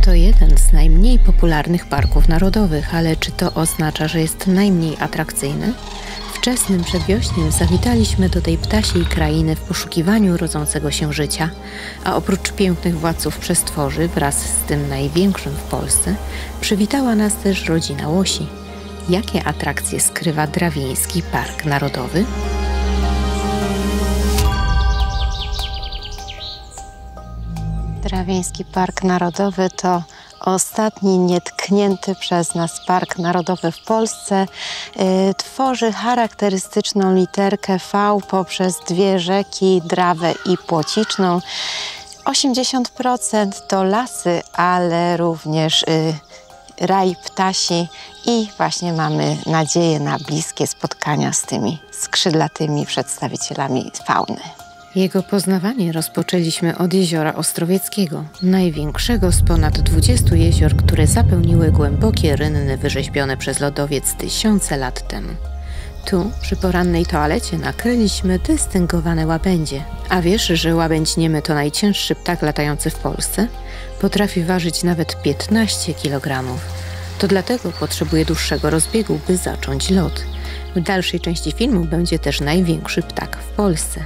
To jeden z najmniej popularnych parków narodowych, ale czy to oznacza, że jest najmniej atrakcyjny? Wczesnym przedwiośniem zawitaliśmy do tej ptasiej krainy w poszukiwaniu rodzącego się życia, a oprócz pięknych władców przestworzy wraz z tym największym w Polsce przywitała nas też rodzina łosi. Jakie atrakcje skrywa Drawieński Park Narodowy? Drawieński Park Narodowy to ostatni nietknięty przez nas park narodowy w Polsce. Tworzy charakterystyczną literkę V poprzez dwie rzeki, Drawę i Płociczną. 80% to lasy, ale również raj ptasi i właśnie mamy nadzieję na bliskie spotkania z tymi skrzydlatymi przedstawicielami fauny. Jego poznawanie rozpoczęliśmy od jeziora Ostrowieckiego, największego z ponad 20 jezior, które zapełniły głębokie rynny wyrzeźbione przez lodowiec tysiące lat temu. Tu, przy porannej toalecie, nakryliśmy dystyngowane łabędzie. A wiesz, że łabędź niemy to najcięższy ptak latający w Polsce? Potrafi ważyć nawet 15 kg. To dlatego potrzebuje dłuższego rozbiegu, by zacząć lot. W dalszej części filmu będzie też największy ptak w Polsce.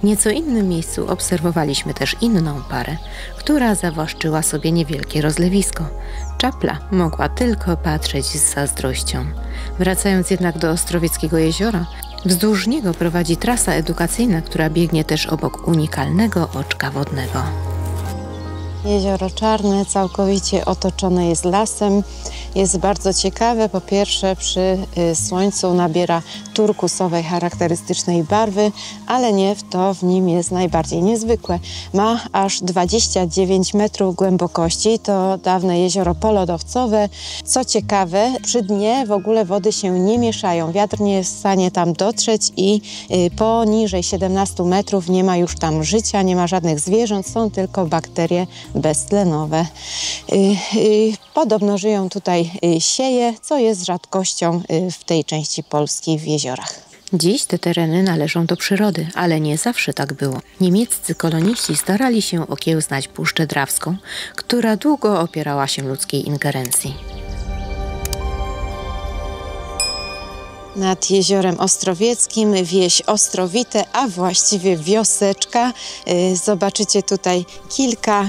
W nieco innym miejscu obserwowaliśmy też inną parę, która zawłaszczyła sobie niewielkie rozlewisko. Czapla mogła tylko patrzeć z zazdrością. Wracając jednak do Ostrowieckiego jeziora, wzdłuż niego prowadzi trasa edukacyjna, która biegnie też obok unikalnego oczka wodnego. Jezioro Czarne całkowicie otoczone jest lasem. Jest bardzo ciekawe. Po pierwsze, przy słońcu nabiera turkusowej, charakterystycznej barwy, ale nie to w nim jest najbardziej niezwykłe. Ma aż 29 metrów głębokości. To dawne jezioro polodowcowe. Co ciekawe, przy dnie w ogóle wody się nie mieszają. Wiatr nie jest w stanie tam dotrzeć i poniżej 17 metrów nie ma już tam życia, nie ma żadnych zwierząt, są tylko bakterie beztlenowe. Podobno żyją tutaj sieje, co jest rzadkością w tej części Polski w jeziorach. Dziś te tereny należą do przyrody, ale nie zawsze tak było. Niemieccy koloniści starali się okiełznać Puszczę Drawską, która długo opierała się ludzkiej ingerencji. Nad jeziorem Ostrowieckim wieś Ostrowite, a właściwie wioseczka. Zobaczycie tutaj kilka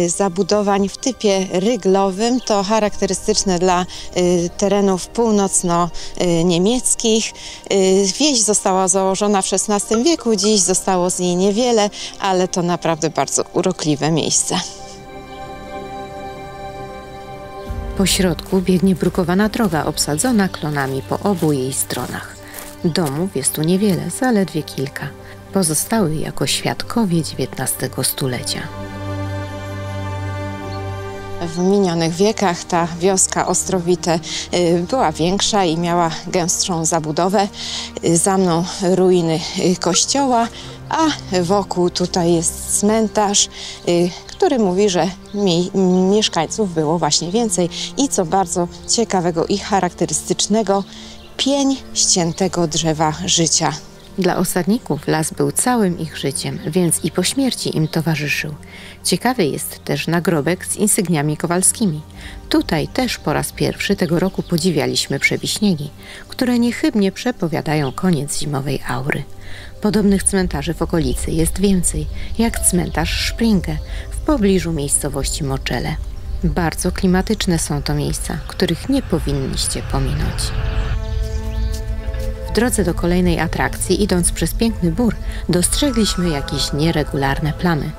zabudowań w typie ryglowym. To charakterystyczne dla terenów północno-niemieckich. Wieś została założona w XVI wieku, dziś zostało z niej niewiele, ale to naprawdę bardzo urokliwe miejsce. Po środku biegnie brukowana droga obsadzona klonami po obu jej stronach. Domów jest tu niewiele, zaledwie kilka. Pozostały jako świadkowie XIX stulecia. W minionych wiekach ta wioska Ostrowite była większa i miała gęstszą zabudowę. Za mną ruiny kościoła, a wokół tutaj jest cmentarz, który mówi, że mieszkańców było właśnie więcej. I co bardzo ciekawego i charakterystycznego, pień ściętego drzewa życia. Dla osadników las był całym ich życiem, więc i po śmierci im towarzyszył. Ciekawy jest też nagrobek z insygniami kowalskimi. Tutaj też po raz pierwszy tego roku podziwialiśmy przebiśniegi, które niechybnie przepowiadają koniec zimowej aury. Podobnych cmentarzy w okolicy jest więcej, jak cmentarz Springe w pobliżu miejscowości Moczele. Bardzo klimatyczne są to miejsca, których nie powinniście pominąć. W drodze do kolejnej atrakcji, idąc przez piękny bór, dostrzegliśmy jakieś nieregularne plamy.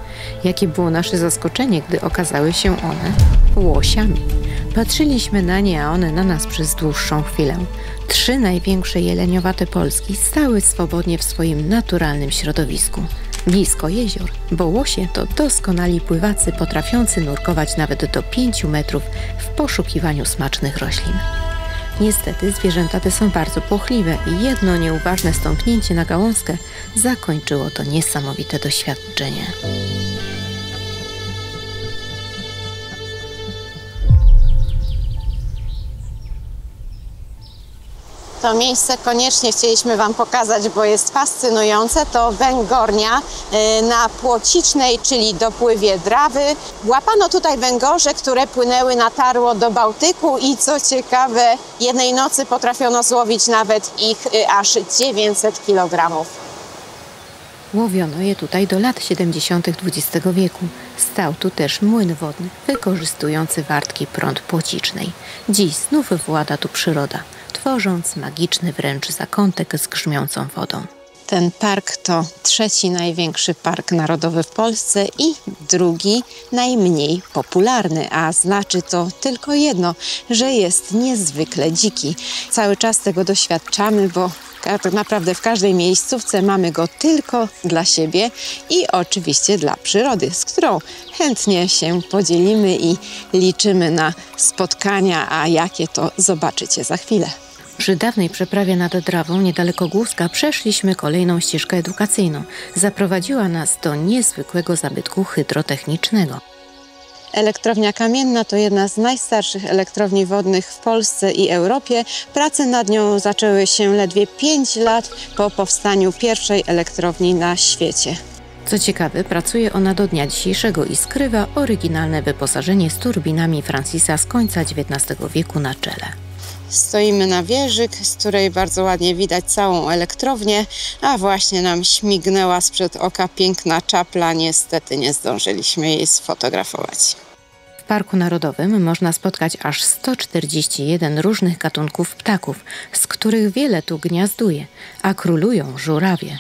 Jakie było nasze zaskoczenie, gdy okazały się one łosiami. Patrzyliśmy na nie, a one na nas przez dłuższą chwilę. 3 największe jeleniowate Polski stały swobodnie w swoim naturalnym środowisku. Blisko jezior, bo łosie to doskonali pływacy potrafiący nurkować nawet do 5 metrów w poszukiwaniu smacznych roślin. Niestety zwierzęta te są bardzo płochliwe i jedno nieuważne stąpnięcie na gałązkę zakończyło to niesamowite doświadczenie. To miejsce koniecznie chcieliśmy Wam pokazać, bo jest fascynujące. To węgornia na Płocicznej, czyli dopływie Drawy. Łapano tutaj węgorze, które płynęły na tarło do Bałtyku i co ciekawe, jednej nocy potrafiono złowić nawet ich aż 900 kg. Łowiono je tutaj do lat 70. XX wieku. Stał tu też młyn wodny, wykorzystujący wartki prąd Płocicznej. Dziś znów włada tu przyroda, tworząc magiczny wręcz zakątek z grzmiącą wodą. Ten park to trzeci największy park narodowy w Polsce i drugi najmniej popularny, a znaczy to tylko jedno, że jest niezwykle dziki. Cały czas tego doświadczamy, bo tak naprawdę w każdej miejscówce mamy go tylko dla siebie i oczywiście dla przyrody, z którą chętnie się podzielimy i liczymy na spotkania, a jakie to zobaczycie za chwilę. Przy dawnej przeprawie nad Drawą, niedaleko Głuska, przeszliśmy kolejną ścieżkę edukacyjną. Zaprowadziła nas do niezwykłego zabytku hydrotechnicznego. Elektrownia Kamienna to jedna z najstarszych elektrowni wodnych w Polsce i Europie. Prace nad nią zaczęły się ledwie 5 lat po powstaniu pierwszej elektrowni na świecie. Co ciekawe, pracuje ona do dnia dzisiejszego i skrywa oryginalne wyposażenie z turbinami Francisa z końca XIX wieku na czele. Stoimy na wieży, z której bardzo ładnie widać całą elektrownię, a właśnie nam śmignęła sprzed oka piękna czapla. Niestety nie zdążyliśmy jej sfotografować. W Parku Narodowym można spotkać aż 141 różnych gatunków ptaków, z których wiele tu gniazduje, a królują żurawie.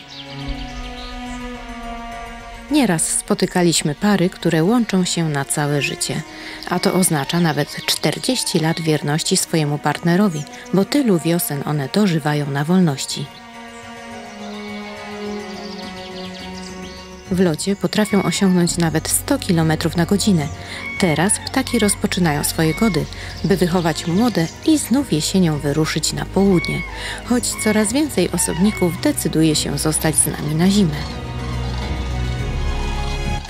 Nieraz spotykaliśmy pary, które łączą się na całe życie, a to oznacza nawet 40 lat wierności swojemu partnerowi, bo tylu wiosen one dożywają na wolności. W locie potrafią osiągnąć nawet 100 km na godzinę. Teraz ptaki rozpoczynają swoje gody, by wychować młode i znów jesienią wyruszyć na południe, choć coraz więcej osobników decyduje się zostać z nami na zimę.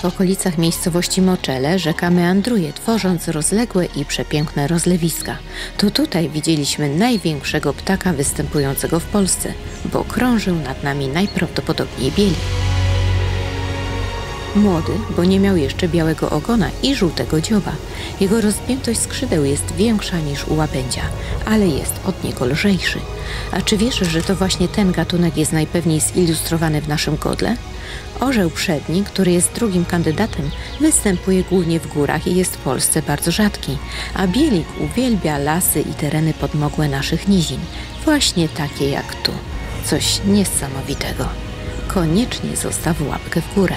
W okolicach miejscowości Moczele rzeka meandruje, tworząc rozległe i przepiękne rozlewiska. To tutaj widzieliśmy największego ptaka występującego w Polsce, bo krążył nad nami najprawdopodobniej bielik. Młody, bo nie miał jeszcze białego ogona i żółtego dzioba. Jego rozpiętość skrzydeł jest większa niż u łabędzia, ale jest od niego lżejszy. A czy wiesz, że to właśnie ten gatunek jest najpewniej zilustrowany w naszym godle? Orzeł przedni, który jest drugim kandydatem, występuje głównie w górach i jest w Polsce bardzo rzadki, a bielik uwielbia lasy i tereny podmokłe naszych nizin, właśnie takie jak tu. Coś niesamowitego. Koniecznie zostaw łapkę w górę.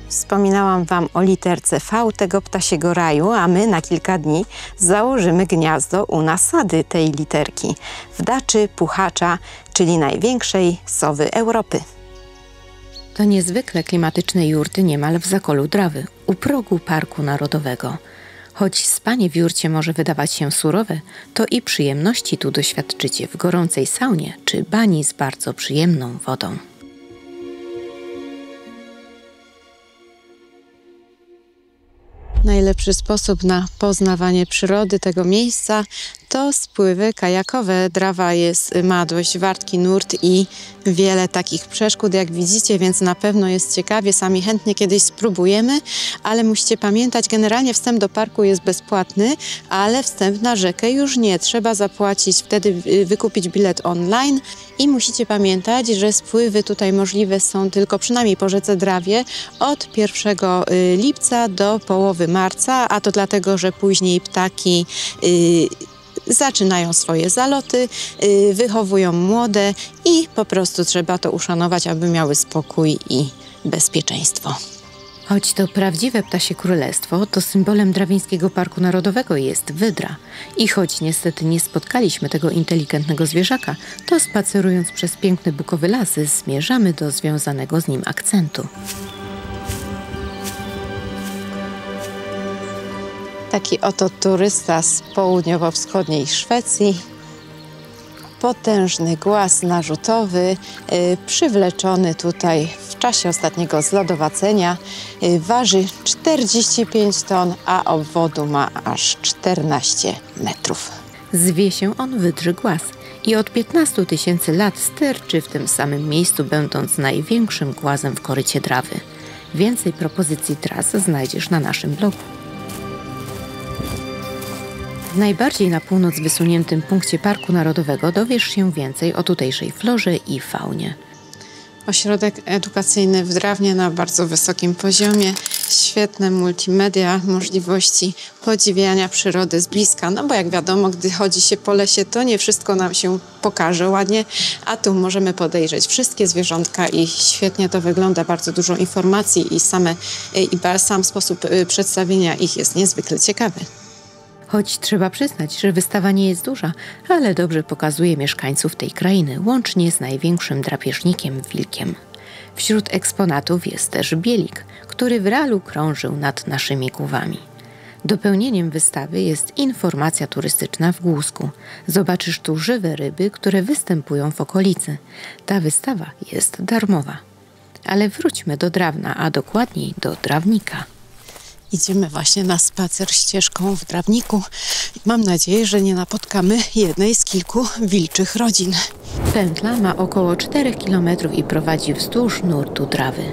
Wspominałam Wam o literce V tego ptasiego raju, a my na kilka dni założymy gniazdo u nasady tej literki w daczy puchacza, czyli największej sowy Europy. To niezwykle klimatyczne jurty niemal w zakolu Drawy, u progu Parku Narodowego. Choć spanie w jurcie może wydawać się surowe, to i przyjemności tu doświadczycie w gorącej saunie czy bani z bardzo przyjemną wodą. Najlepszy sposób na poznawanie przyrody tego miejsca to spływy kajakowe. Drawa ma dość wartki nurt i wiele takich przeszkód, jak widzicie, więc na pewno jest ciekawie. Sami chętnie kiedyś spróbujemy, ale musicie pamiętać, generalnie wstęp do parku jest bezpłatny, ale wstęp na rzekę już nie. Trzeba zapłacić, wtedy wykupić bilet online i musicie pamiętać, że spływy tutaj możliwe są tylko przynajmniej po rzece Drawie od 1 lipca do połowy marca, a to dlatego, że później ptaki zaczynają swoje zaloty, wychowują młode i po prostu trzeba to uszanować, aby miały spokój i bezpieczeństwo. Choć to prawdziwe ptasie królestwo, to symbolem Drawińskiego Parku Narodowego jest wydra. I choć niestety nie spotkaliśmy tego inteligentnego zwierzaka, to spacerując przez piękny bukowy las zmierzamy do związanego z nim akcentu. Taki oto turysta z południowo-wschodniej Szwecji. Potężny głaz narzutowy, przywleczony tutaj w czasie ostatniego zlodowacenia. Waży 45 ton, a obwodu ma aż 14 metrów. Zwie się on Wydrzy Głaz i od 15 000 lat sterczy w tym samym miejscu, będąc największym głazem w korycie Drawy. Więcej propozycji tras znajdziesz na naszym blogu. W najbardziej na północ wysuniętym punkcie Parku Narodowego dowiesz się więcej o tutejszej florze i faunie. Ośrodek edukacyjny w Drawnie na bardzo wysokim poziomie, świetne multimedia, możliwości podziwiania przyrody z bliska, no bo jak wiadomo, gdy chodzi się po lesie, to nie wszystko nam się pokaże ładnie, a tu możemy podejrzeć wszystkie zwierzątka i świetnie to wygląda, bardzo dużo informacji i sam sposób przedstawienia ich jest niezwykle ciekawy. Choć trzeba przyznać, że wystawa nie jest duża, ale dobrze pokazuje mieszkańców tej krainy, łącznie z największym drapieżnikiem wilkiem. Wśród eksponatów jest też bielik, który w realu krążył nad naszymi Kuwami. Dopełnieniem wystawy jest informacja turystyczna w Głusku. Zobaczysz tu żywe ryby, które występują w okolicy. Ta wystawa jest darmowa. Ale wróćmy do Drawna, a dokładniej do Drawnika. Idziemy właśnie na spacer ścieżką w Drawniku. Mam nadzieję, że nie napotkamy jednej z kilku wilczych rodzin. Pętla ma około 4 km i prowadzi wzdłuż nurtu Drawy.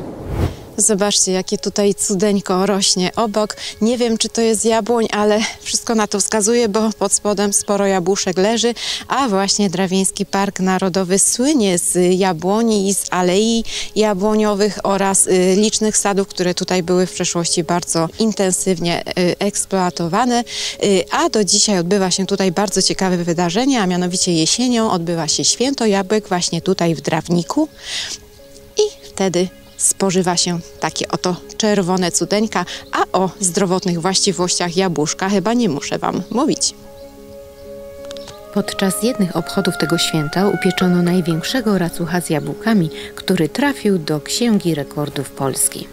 Zobaczcie, jakie tutaj cudeńko rośnie obok. Nie wiem, czy to jest jabłoń, ale wszystko na to wskazuje, bo pod spodem sporo jabłuszek leży, a właśnie Drawieński Park Narodowy słynie z jabłoni i z alei jabłoniowych oraz licznych sadów, które tutaj były w przeszłości bardzo intensywnie eksploatowane, a do dzisiaj odbywa się tutaj bardzo ciekawe wydarzenie, a mianowicie jesienią odbywa się Święto Jabłek właśnie tutaj w Drawniku i wtedy spożywa się takie oto czerwone cudeńka, a o zdrowotnych właściwościach jabłuszka chyba nie muszę Wam mówić. Podczas jednych obchodów tego święta upieczono największego racucha z jabłkami, który trafił do Księgi Rekordów Polski.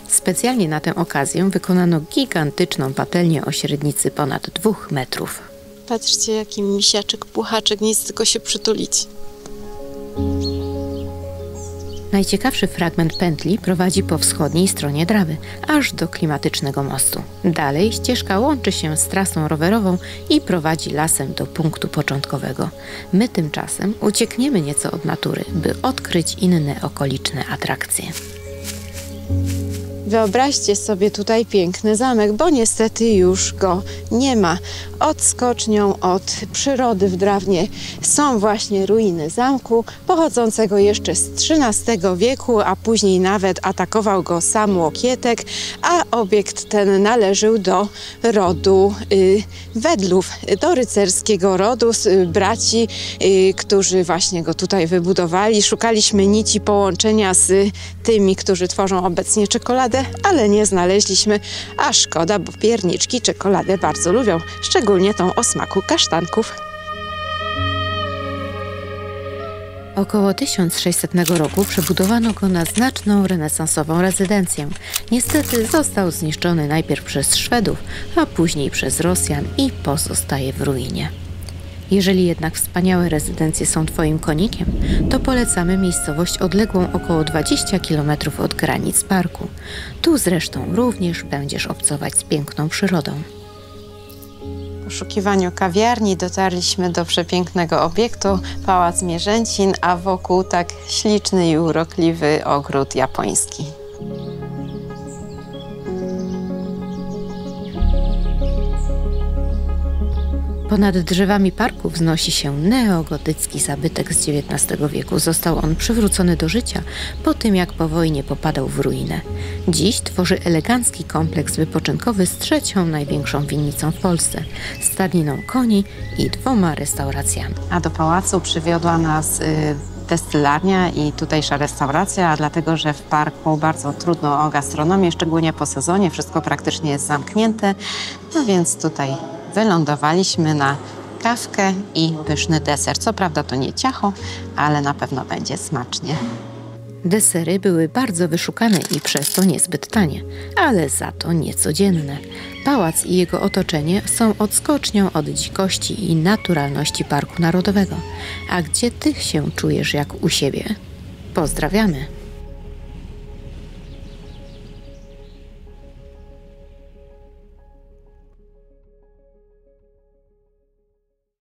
Specjalnie na tę okazję wykonano gigantyczną patelnię o średnicy ponad 2 metrów. Patrzcie, jaki misiaczek, puchaczek, nic tylko się przytulić. Najciekawszy fragment pętli prowadzi po wschodniej stronie Drawy, aż do klimatycznego mostu. Dalej ścieżka łączy się z trasą rowerową i prowadzi lasem do punktu początkowego. My tymczasem uciekniemy nieco od natury, by odkryć inne okoliczne atrakcje. Wyobraźcie sobie tutaj piękny zamek, bo niestety już go nie ma. Odskocznią od przyrody w Drawnie są właśnie ruiny zamku, pochodzącego jeszcze z XIII wieku, a później nawet atakował go sam Łokietek, a obiekt ten należył do rodu Wedlów, do rycerskiego rodu, braci, którzy właśnie go tutaj wybudowali. Szukaliśmy nici połączenia z tymi, którzy tworzą obecnie czekoladę, ale nie znaleźliśmy, a szkoda, bo pierniczki czekoladę bardzo lubią, szczególnie tą o smaku kasztanków. Około 1600 roku przebudowano go na znaczną renesansową rezydencję. Niestety został zniszczony najpierw przez Szwedów, a później przez Rosjan i pozostaje w ruinie. Jeżeli jednak wspaniałe rezydencje są Twoim konikiem, to polecamy miejscowość odległą około 20 km od granic parku. Tu zresztą również będziesz obcować z piękną przyrodą. W poszukiwaniu kawiarni dotarliśmy do przepięknego obiektu, Pałac Mierzęcin, a wokół tak śliczny i urokliwy ogród japoński. Ponad drzewami parku wznosi się neogotycki zabytek z XIX wieku. Został on przywrócony do życia po tym, jak po wojnie popadał w ruinę. Dziś tworzy elegancki kompleks wypoczynkowy z 3. największą winnicą w Polsce, stadniną koni i 2 restauracjami. A do pałacu przywiodła nas destylarnia i tutejsza restauracja, dlatego że w parku bardzo trudno o gastronomię, szczególnie po sezonie. Wszystko praktycznie jest zamknięte, no więc tutaj wylądowaliśmy na kawkę i pyszny deser. Co prawda to nie ciacho, ale na pewno będzie smacznie. Desery były bardzo wyszukane i przez to niezbyt tanie, ale za to niecodzienne. Pałac i jego otoczenie są odskocznią od dzikości i naturalności Parku Narodowego. A gdzie Ty się czujesz jak u siebie? Pozdrawiamy!